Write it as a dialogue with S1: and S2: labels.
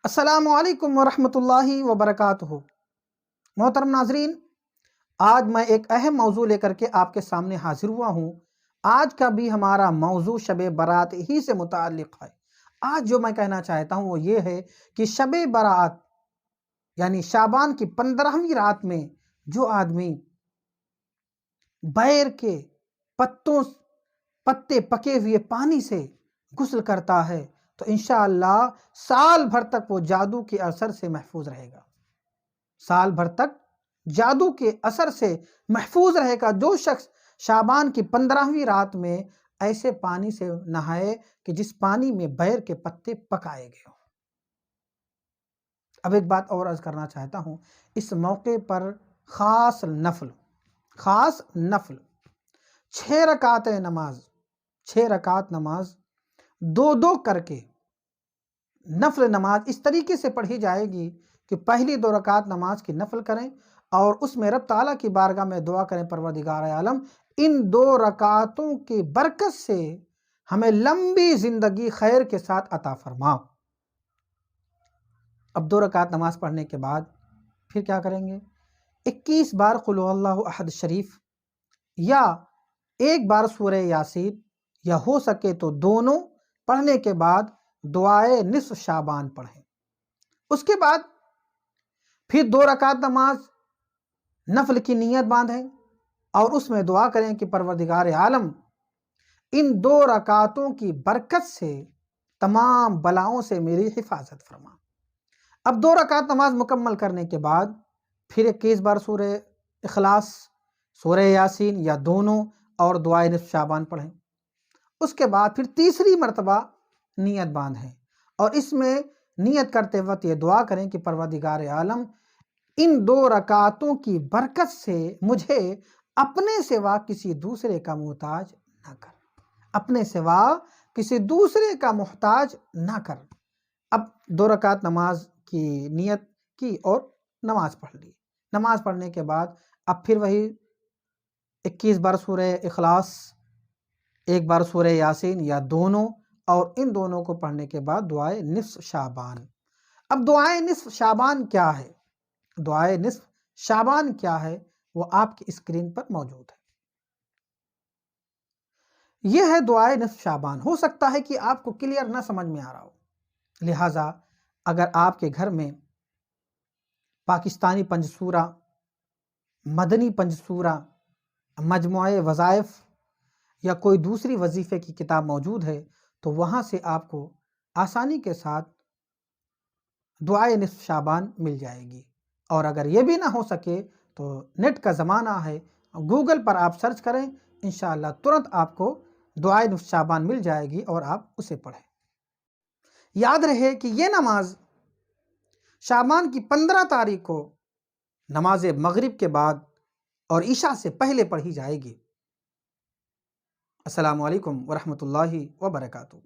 S1: السلام علیکم ورحمۃ اللہ وبرکاتہ۔ محترم ناظرین، آج میں ایک اہم موضوع لے کر کے آپ کے سامنے حاضر ہوا ہوں۔ آج کا بھی ہمارا موضوع شب برات ہی سے متعلق ہے۔ آج جو میں کہنا چاہتا ہوں وہ یہ ہے کہ شب برات یعنی شعبان کی 15ویں رات میں جو آدمی بیر کے پتے پکے ہوئے پانی سے غسل کرتا ہے تو انشاءاللہ سال بھر تک وہ جادو کے اثر سے محفوظ رہے گا۔ سال بھر تک جادو کے اثر سے محفوظ رہے گا جو شخص شعبان کی 15ویں رات میں ایسے پانی سے نہائے کہ جس پانی میں بیر کے پتے پکائے گئے ہوں۔ اب ایک بات اور عرض کرنا چاہتا ہوں، اس موقع پر خاص نفل 6 رکعت نماز دو کر کے نفل نماز اس طریقے سے پڑھی جائے گی کہ پہلی 2 رکعت نماز کی نفل کریں اور اس میں رب تعالیٰ کی بارگاہ میں دعا کریں، پروردگار عالم ان 2 رکعتوں کی برکت سے ہمیں لمبی زندگی خیر کے ساتھ عطا فرما۔ اب 2 رکعت نماز پڑھنے کے بعد پھر کیا کریں گے؟ 21 بار قل هو اللہ احد شریف یا 1 بار سورہ یاسین یا ہو سکے تو دونوں پڑھنے کے بعد دعائے نصف شعبان پڑھیں۔ اس کے بعد پھر 2 رکعت نماز نفل کی نیت باندھیں اور اس میں دعا کریں کہ پروردگار عالم ان 2 رکعتوں کی برکت سے تمام بلاؤں سے میری حفاظت فرما۔ اب 2 رکعت نماز مکمل کرنے کے بعد پھر 21 بار سورہ اخلاص، سورہ یاسین یا دونوں اور دعائے نصف شعبان پڑھیں۔ اس کے بعد پھر تیسری مرتبہ نیت باندھیں اور اس میں نیت کرتے وقت یہ دعا کریں کہ پروردگار عالم ان 2 رکعتوں کی برکت سے مجھے اپنے سوا کسی دوسرے کا محتاج نہ کر، اپنے سوا کسی دوسرے کا محتاج نہ کر۔ اب 2 رکعت نماز کی نیت کی اور نماز پڑھ لی۔ نماز پڑھنے کے بعد اب پھر وہی 21 بار سورہ اخلاص، 1 بار سورہ یاسین یا دونوں اور ان دونوں کو پڑھنے کے بعد دعائے نصف شعبان۔ اب دعائے نصف شعبان کیا ہے؟ دعائے نصف شعبان کیا ہے وہ آپ کی اسکرین پر موجود ہے۔ یہ ہے دعائے نصف شعبان۔ ہو سکتا ہے کہ آپ کو کلیئر نہ سمجھ میں آ رہا ہو، لہٰذا اگر آپ کے گھر میں پاکستانی پنجسورہ، مدنی پنجسورہ، مجموعہ وظائف یا کوئی دوسری وظیفے کی کتاب موجود ہے تو وہاں سے آپ کو آسانی کے ساتھ دعائے نصف شعبان مل جائے گی۔ اور اگر یہ بھی نہ ہو سکے تو نیٹ کا زمانہ ہے، گوگل پر آپ سرچ کریں، انشاءاللہ ترنت آپ کو دعائے نصف شعبان مل جائے گی اور آپ اسے پڑھیں۔ یاد رہے کہ یہ نماز شعبان کی 15 تاریخ کو نماز مغرب کے بعد اور عشاء سے پہلے پڑھی جائے گی۔ السلام علیکم ورحمۃ اللہ وبرکاتہ۔